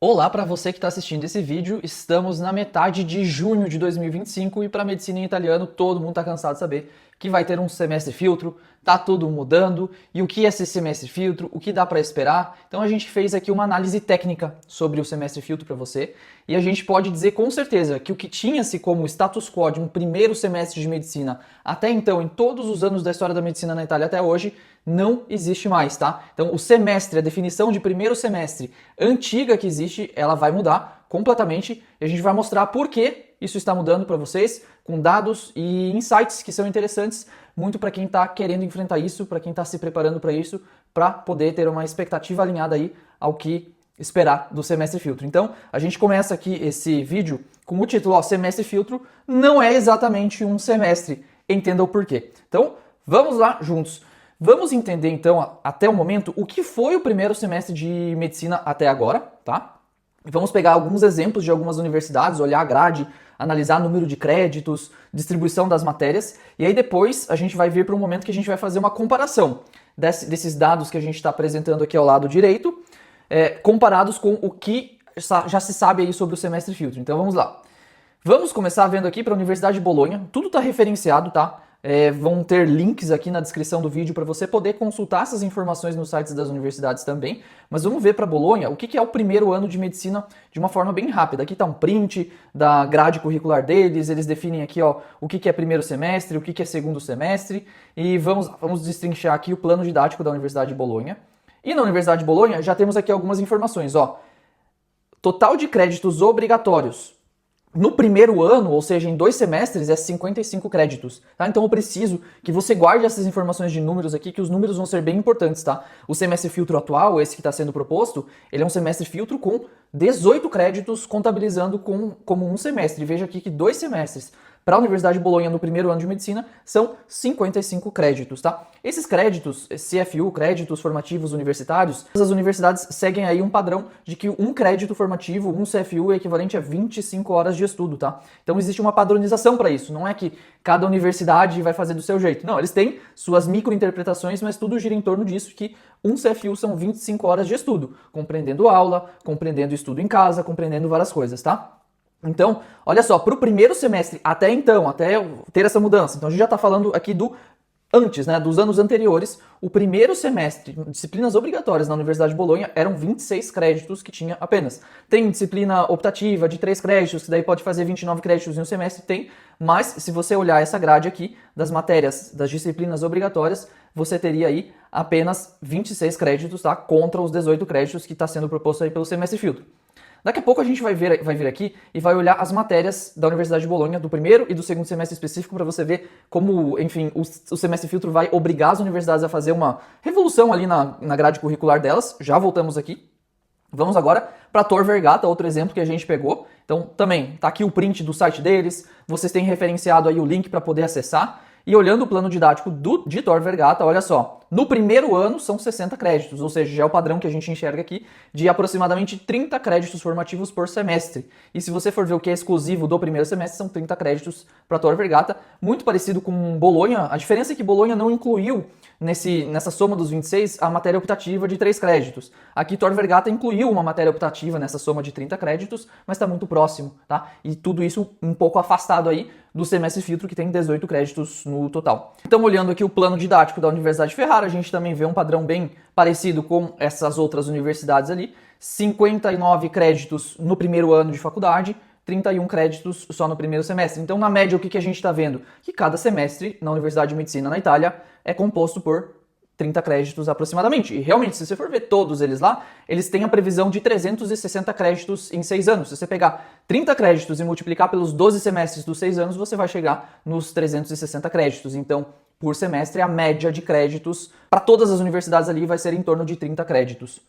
Olá para você que está assistindo esse vídeo, estamos na metade de junho de 2025 e para medicina em italiano todo mundo está cansado de saber que vai ter um semestre filtro, tá tudo mudando e o que é esse semestre filtro, o que dá para esperar. Então a gente fez aqui uma análise técnica sobre o semestre filtro para você e a gente pode dizer com certeza que o que tinha-se como status quo de um primeiro semestre de medicina até então em todos os anos da história da medicina na Itália até hoje não existe mais, tá? Então o semestre, a definição de primeiro semestre antiga que existe, ela vai mudar completamente e a gente vai mostrar por que isso está mudando para vocês, com dados e insights que são interessantes muito para quem está querendo enfrentar isso, para quem está se preparando para isso, para poder ter uma expectativa alinhada aí ao que esperar do semestre filtro. Então, a gente começa aqui esse vídeo com o título, ó, semestre filtro não é exatamente um semestre, entenda o porquê. Então, vamos lá juntos. Vamos entender então, até o momento, o que foi o primeiro semestre de medicina até agora, tá? Vamos pegar alguns exemplos de algumas universidades, olhar a grade, analisar número de créditos, distribuição das matérias, e aí depois a gente vai vir para um momento que a gente vai fazer uma comparação desses dados que a gente está apresentando aqui ao lado direito, comparados com o que já se sabe aí sobre o semestre filtro. Então vamos lá. Vamos começar vendo aqui para a Universidade de Bolonha, tudo está referenciado, tá? Vão ter links aqui na descrição do vídeo para você poder consultar essas informações nos sites das universidades também. Mas vamos ver para Bolonha o que é o primeiro ano de medicina de uma forma bem rápida. Aqui está um print da grade curricular deles, eles definem aqui ó, o que é primeiro semestre, o que é segundo semestre. E vamos destrinchar aqui o plano didático da Universidade de Bolonha. E na Universidade de Bolonha já temos aqui algumas informações. Ó. Total de créditos obrigatórios. No primeiro ano, ou seja, em 2 semestres, é 55 créditos, tá? Então eu preciso que você guarde essas informações de números aqui, que os números vão ser bem importantes, tá? O semestre filtro atual, esse que está sendo proposto, ele é um semestre filtro com 18 créditos, contabilizando como um semestre. Veja aqui que 2 semestres para a Universidade de Bolonha no primeiro ano de medicina são 55 créditos, tá? Esses créditos, CFU, créditos formativos universitários, as universidades seguem aí um padrão de que um crédito formativo, um CFU é equivalente a 25 horas de estudo, tá? Então existe uma padronização para isso, não é que cada universidade vai fazer do seu jeito. Não, eles têm suas microinterpretações, mas tudo gira em torno disso, que um CFU são 25 horas de estudo, compreendendo aula, compreendendo estudo em casa, compreendendo várias coisas, tá? Então, olha só, para o primeiro semestre, até então, até ter essa mudança, então a gente já está falando aqui do antes, né, dos anos anteriores, o primeiro semestre, disciplinas obrigatórias na Universidade de Bolonha eram 26 créditos que tinha apenas. Tem disciplina optativa de 3 créditos, que daí pode fazer 29 créditos em um semestre, tem, mas se você olhar essa grade aqui das matérias, das disciplinas obrigatórias, você teria aí apenas 26 créditos, tá, contra os 18 créditos que está sendo proposto aí pelo semestre filtro. Daqui a pouco a gente vai vir aqui e vai olhar as matérias da Universidade de Bolonha, do primeiro e do segundo semestre específico, para você ver como, enfim, o semestre filtro vai obrigar as universidades a fazer uma revolução ali na grade curricular delas. Já voltamos aqui. Vamos agora para a Tor Vergata, outro exemplo que a gente pegou. Então, também, tá aqui o print do site deles, vocês têm referenciado aí o link para poder acessar. E olhando o plano didático de Tor Vergata, olha só, no primeiro ano são 60 créditos, ou seja, já é o padrão que a gente enxerga aqui de aproximadamente 30 créditos formativos por semestre. E se você for ver o que é exclusivo do primeiro semestre, são 30 créditos para Tor Vergata, muito parecido com Bolonha. A diferença é que Bolonha não incluiu nessa soma dos 26 a matéria optativa de 3 créditos. Aqui Tor Vergata incluiu uma matéria optativa nessa soma de 30 créditos, mas está muito próximo, tá? E tudo isso um pouco afastado aí do semestre filtro, que tem 18 créditos no total. Então, olhando aqui o plano didático da Universidade de Ferrara, a gente também vê um padrão bem parecido com essas outras universidades ali. 59 créditos no primeiro ano de faculdade, 31 créditos só no primeiro semestre. Então, na média, o que a gente está vendo? Que cada semestre na Universidade de Medicina na Itália é composto por 30 créditos aproximadamente. E realmente, se você for ver todos eles lá, eles têm a previsão de 360 créditos em 6 anos. Se você pegar 30 créditos e multiplicar pelos 12 semestres dos 6 anos, você vai chegar nos 360 créditos. Então, por semestre, a média de créditos para todas as universidades ali vai ser em torno de 30 créditos.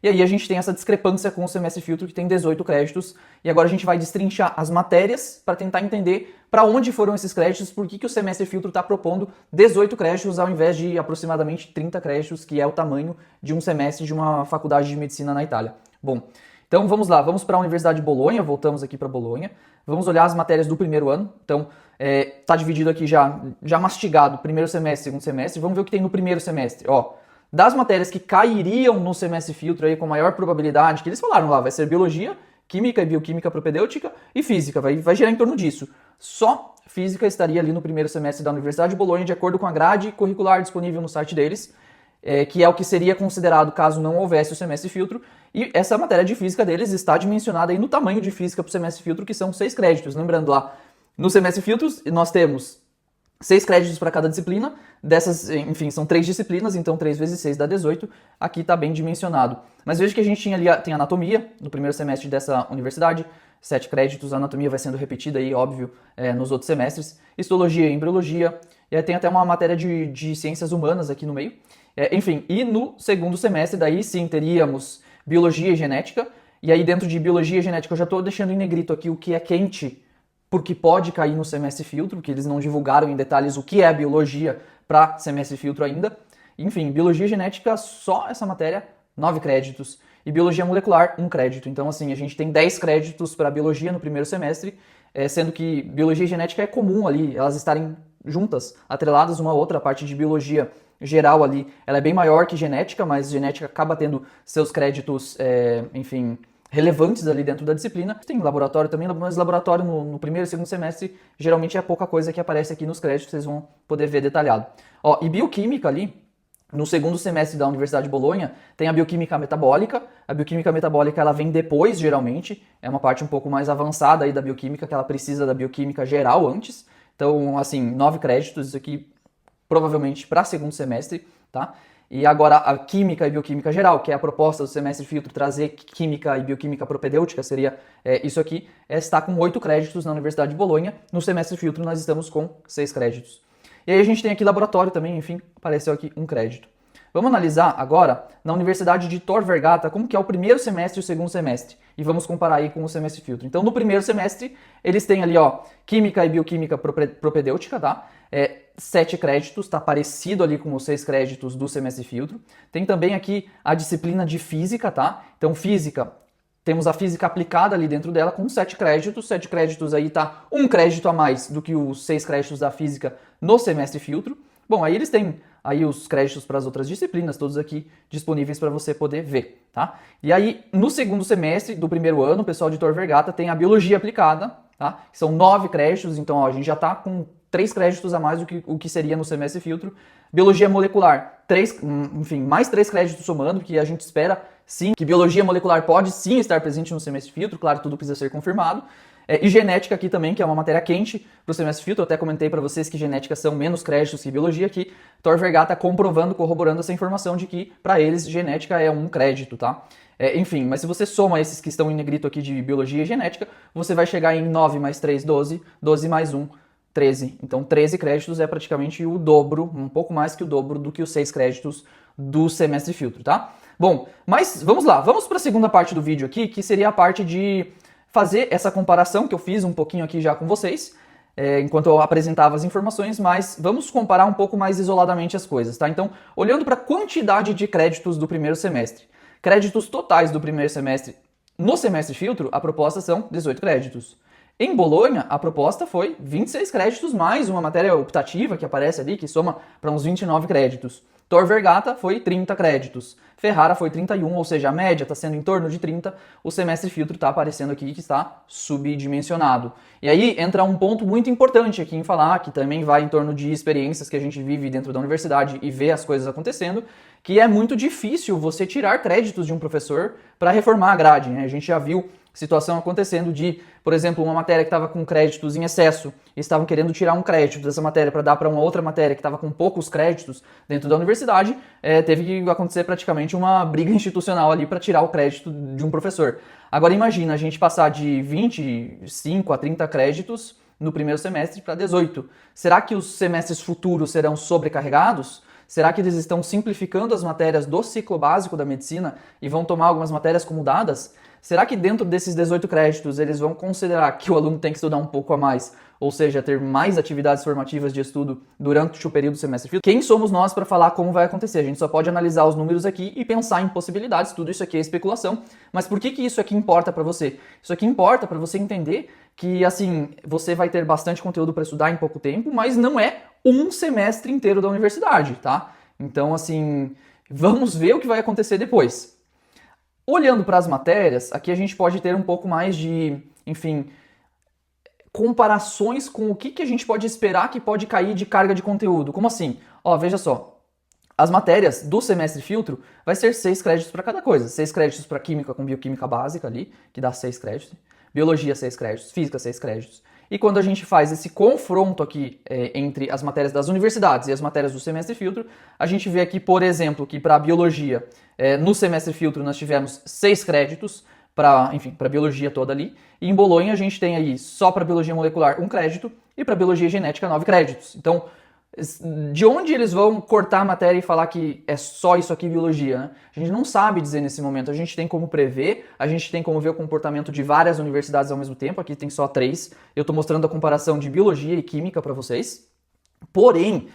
E aí a gente tem essa discrepância com o semestre filtro, que tem 18 créditos, e agora a gente vai destrinchar as matérias para tentar entender para onde foram esses créditos, por que o semestre filtro está propondo 18 créditos ao invés de aproximadamente 30 créditos, que é o tamanho de um semestre de uma faculdade de medicina na Itália. Bom, então vamos lá, vamos para a Universidade de Bolonha, voltamos aqui para Bolonha, vamos olhar as matérias do primeiro ano. Então, está dividido aqui já mastigado, primeiro semestre, segundo semestre. Vamos ver o que tem no primeiro semestre. Ó, Das matérias que cairiam no semestre filtro aí com maior probabilidade, que eles falaram lá, vai ser biologia, química e bioquímica propedêutica e física, vai girar em torno disso. Só física estaria ali no primeiro semestre da Universidade de Bolonha, de acordo com a grade curricular disponível no site deles, que é o que seria considerado caso não houvesse o semestre filtro, e essa matéria de física deles está dimensionada aí no tamanho de física para o semestre filtro, que são 6 créditos. Lembrando lá, no semestre filtros nós temos 6 créditos para cada disciplina, dessas, enfim, são 3 disciplinas, então 3 vezes 6 dá 18, aqui está bem dimensionado. Mas veja que a gente tinha ali, tem anatomia, no primeiro semestre dessa universidade, 7 créditos, a anatomia vai sendo repetida aí, óbvio, nos outros semestres, histologia e embriologia, e aí tem até uma matéria de ciências humanas aqui no meio. Enfim, e no segundo semestre, daí sim, teríamos biologia e genética, e aí dentro de biologia e genética eu já estou deixando em negrito aqui o que é quente, porque pode cair no semestre filtro, que eles não divulgaram em detalhes o que é biologia para semestre filtro ainda. Enfim, biologia e genética, só essa matéria, 9 créditos. E biologia molecular, 1 crédito. Então, assim, a gente tem 10 créditos para biologia no primeiro semestre, sendo que biologia e genética é comum ali, elas estarem juntas, atreladas uma à outra. A parte de biologia geral ali, ela é bem maior que genética, mas genética acaba tendo seus créditos, enfim, relevantes ali dentro da disciplina. Tem laboratório também, mas laboratório no primeiro e segundo semestre geralmente é pouca coisa que aparece aqui nos créditos, vocês vão poder ver detalhado. Ó, e bioquímica ali, no segundo semestre da Universidade de Bolonha, tem a bioquímica metabólica. A bioquímica metabólica ela vem depois, geralmente, é uma parte um pouco mais avançada aí da bioquímica, que ela precisa da bioquímica geral antes. Então, assim, 9 créditos, isso aqui provavelmente para segundo semestre, tá? E agora a química e bioquímica geral, que é a proposta do semestre filtro, trazer química e bioquímica propedêutica, seria isso aqui, está com 8 créditos na Universidade de Bolonha. No semestre filtro nós estamos com 6 créditos. E aí a gente tem aqui laboratório também, enfim, apareceu aqui 1 crédito. Vamos analisar agora na Universidade de Tor Vergata como que é o primeiro semestre e o segundo semestre. E vamos comparar aí com o semestre filtro. Então no primeiro semestre eles têm ali, ó, química e bioquímica propedêutica, tá? 7 créditos, tá parecido ali com os 6 créditos do semestre filtro. Tem também aqui a disciplina de física, tá? Então física, temos a física aplicada ali dentro dela com 7 créditos. 7 créditos aí tá 1 crédito a mais do que os 6 créditos da física no semestre filtro. Bom, aí eles têm aí os créditos para as outras disciplinas, todos aqui disponíveis para você poder ver, tá? E aí, no segundo semestre do primeiro ano, o pessoal de Tor Vergata tem a biologia aplicada, tá? São 9 créditos, então ó, a gente já tá com 3 créditos a mais do que o que seria no semestre filtro. Biologia molecular, mais 3 créditos somando, que a gente espera sim, que biologia molecular pode sim estar presente no semestre filtro, claro, tudo precisa ser confirmado. E genética aqui também, que é uma matéria quente para o semestre filtro. Eu até comentei para vocês que genética são menos créditos que biologia, aqui Tor Vergata comprovando, corroborando essa informação de que para eles genética é 1 crédito, tá? Enfim, mas se você soma esses que estão em negrito aqui de biologia e genética, você vai chegar em 9 mais 3, 12, 12 mais 1, 13. Então 13 créditos é praticamente o dobro, um pouco mais que o dobro do que os 6 créditos do semestre filtro, tá? Bom, mas vamos lá, vamos para a segunda parte do vídeo aqui, que seria a parte de fazer essa comparação que eu fiz um pouquinho aqui já com vocês, enquanto eu apresentava as informações, mas vamos comparar um pouco mais isoladamente as coisas, tá? Então, olhando para a quantidade de créditos do primeiro semestre. Créditos totais do primeiro semestre no semestre filtro, a proposta são 18 créditos. Em Bolonha, a proposta foi 26 créditos mais uma matéria optativa que aparece ali, que soma para uns 29 créditos. Tor Vergata foi 30 créditos. Ferrara foi 31, ou seja, a média está sendo em torno de 30. O semestre filtro está aparecendo aqui que está subdimensionado. E aí entra um ponto muito importante aqui em falar, que também vai em torno de experiências que a gente vive dentro da universidade e vê as coisas acontecendo, que é muito difícil você tirar créditos de um professor para reformar a grade, né? A gente já viu situação acontecendo de, por exemplo, uma matéria que estava com créditos em excesso e estavam querendo tirar um crédito dessa matéria para dar para uma outra matéria que estava com poucos créditos dentro da universidade, teve que acontecer praticamente uma briga institucional ali para tirar o crédito de um professor. Agora imagina a gente passar de 25 a 30 créditos no primeiro semestre para 18. Será que os semestres futuros serão sobrecarregados? Será que eles estão simplificando as matérias do ciclo básico da medicina e vão tomar algumas matérias como dadas? Será que dentro desses 18 créditos eles vão considerar que o aluno tem que estudar um pouco a mais, ou seja, ter mais atividades formativas de estudo durante o período do semestre filtro? Quem somos nós para falar como vai acontecer? A gente só pode analisar os números aqui e pensar em possibilidades, tudo isso aqui é especulação. Mas por que isso aqui importa para você? Isso aqui importa para você entender que, assim, você vai ter bastante conteúdo para estudar em pouco tempo, mas não é um semestre inteiro da universidade, tá? Então, assim, Vamos ver o que vai acontecer depois. Olhando para as matérias, aqui a gente pode ter um pouco mais de, enfim, comparações com o que a gente pode esperar que pode cair de carga de conteúdo. Como assim? Ó, veja só. As matérias do semestre filtro vai ser 6 créditos para cada coisa. 6 créditos para química com bioquímica básica ali, que dá 6 créditos. Biologia, 6 créditos. Física, 6 créditos. E quando a gente faz esse confronto aqui entre as matérias das universidades e as matérias do semestre filtro, a gente vê aqui, por exemplo, que para biologia, no semestre filtro nós tivemos 6 créditos para biologia toda ali. E em Bolonha a gente tem aí só para biologia molecular 1 crédito e para biologia genética 9 créditos. Então, de onde eles vão cortar a matéria e falar que é só isso aqui biologia, né? A gente não sabe dizer nesse momento, a gente tem como prever, a gente tem como ver o comportamento de várias universidades ao mesmo tempo, aqui tem só 3, eu estou mostrando a comparação de biologia e química para vocês, porém,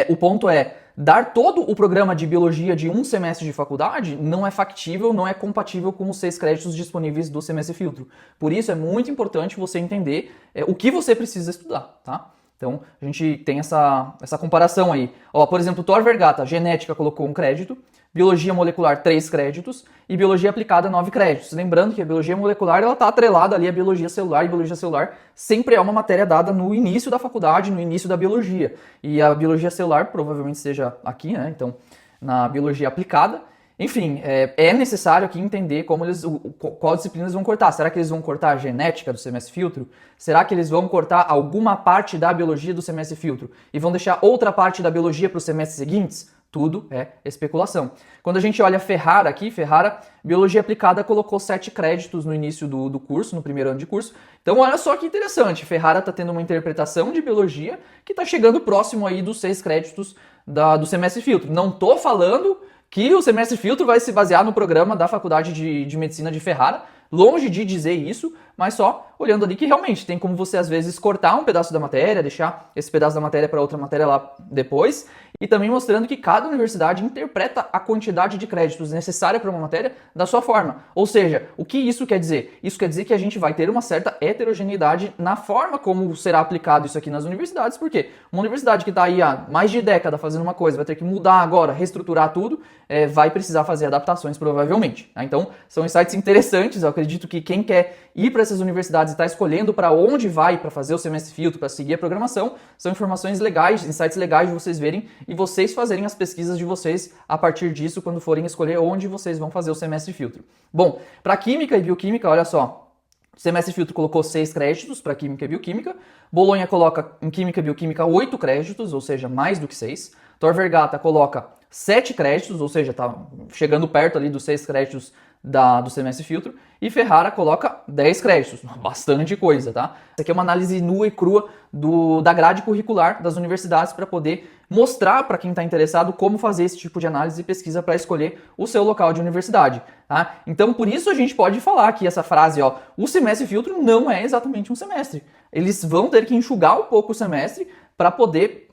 o ponto é, dar todo o programa de biologia de um semestre de faculdade não é factível, não é compatível com os 6 créditos disponíveis do semestre filtro, por isso é muito importante você entender o que você precisa estudar, tá? Então, a gente tem essa comparação aí. Ó, por exemplo, Tor Vergata, genética colocou 1 crédito, biologia molecular 3 créditos e biologia aplicada 9 créditos. Lembrando que a biologia molecular ela está atrelada ali à biologia celular, e biologia celular sempre é uma matéria dada no início da faculdade, no início da biologia. E a biologia celular provavelmente seja aqui, né? Então, na biologia aplicada. Enfim, é necessário aqui entender qual disciplina eles vão cortar. Será que eles vão cortar a genética do semestre filtro? Será que eles vão cortar alguma parte da biologia do semestre filtro e vão deixar outra parte da biologia para os semestres seguintes? Tudo é especulação. Quando a gente olha Ferrara aqui, Ferrara, biologia aplicada colocou 7 créditos no início do curso, no primeiro ano de curso. Então olha só que interessante, Ferrara está tendo uma interpretação de biologia que está chegando próximo aí dos 6 créditos do semestre filtro. Não estou falando que o semestre filtro vai se basear no programa da Faculdade de Medicina de Ferrara, longe de dizer isso, mas só olhando ali que realmente tem como você às vezes cortar um pedaço da matéria, deixar esse pedaço da matéria para outra matéria lá depois, e também mostrando que cada universidade interpreta a quantidade de créditos necessária para uma matéria da sua forma. Ou seja, o que isso quer dizer? Isso quer dizer que a gente vai ter uma certa heterogeneidade na forma como será aplicado isso aqui nas universidades, porque uma universidade que está aí há mais de década fazendo uma coisa, vai ter que mudar agora, reestruturar tudo, vai precisar fazer adaptações provavelmente. Tá? Então, são insights interessantes, eu acredito que quem quer ir para essas universidades e está escolhendo para onde vai para fazer o semestre filtro, para seguir a programação, são informações legais, insights legais de vocês verem e vocês fazerem as pesquisas de vocês a partir disso quando forem escolher onde vocês vão fazer o semestre filtro. Bom, para química e bioquímica, olha só, o semestre filtro colocou 6 créditos para química e bioquímica, Bolonha coloca em química e bioquímica 8 créditos, ou seja, mais do que 6, Tor Vergata coloca 7 créditos, ou seja, está chegando perto ali dos 6 créditos do semestre filtro, e Ferrara coloca 10 créditos, bastante coisa, tá? Isso aqui é uma análise nua e crua da grade curricular das universidades para poder mostrar para quem está interessado como fazer esse tipo de análise e pesquisa para escolher o seu local de universidade, tá? Então, por isso a gente pode falar que essa frase, ó, o semestre filtro não é exatamente um semestre. Eles vão ter que enxugar um pouco o semestre para poder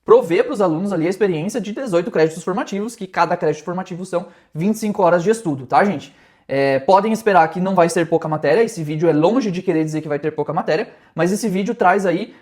prover para os alunos ali a experiência de 18 créditos formativos, que cada crédito formativo são 25 horas de estudo, tá, gente? Podem esperar que não vai ser pouca matéria, esse vídeo é longe de querer dizer que vai ter pouca matéria, mas esse vídeo traz aí,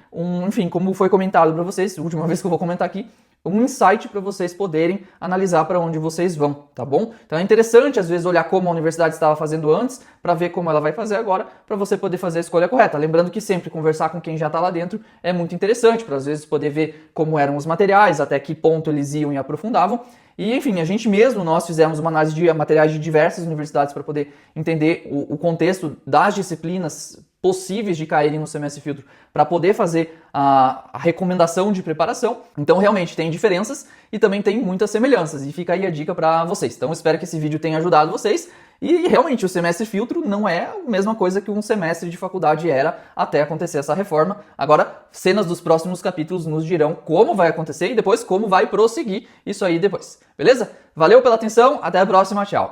enfim, como foi comentado para vocês, a última vez que eu vou comentar aqui, um insight para vocês poderem analisar para onde vocês vão, tá bom? Então é interessante, às vezes, olhar como a universidade estava fazendo antes, para ver como ela vai fazer agora, para você poder fazer a escolha correta. Lembrando que sempre conversar com quem já está lá dentro é muito interessante, para às vezes poder ver como eram os materiais, até que ponto eles iam e aprofundavam. E, enfim, a gente mesmo, nós fizemos uma análise de materiais de diversas universidades para poder entender o contexto das disciplinas possíveis de caírem no semestre filtro para poder fazer a recomendação de preparação. Então, realmente, tem diferenças e também tem muitas semelhanças. E fica aí a dica para vocês. Então, espero que esse vídeo tenha ajudado vocês. E, realmente, o semestre filtro não é a mesma coisa que um semestre de faculdade era até acontecer essa reforma. Agora, cenas dos próximos capítulos nos dirão como vai acontecer e depois como vai prosseguir isso aí depois. Beleza? Valeu pela atenção, até a próxima, tchau!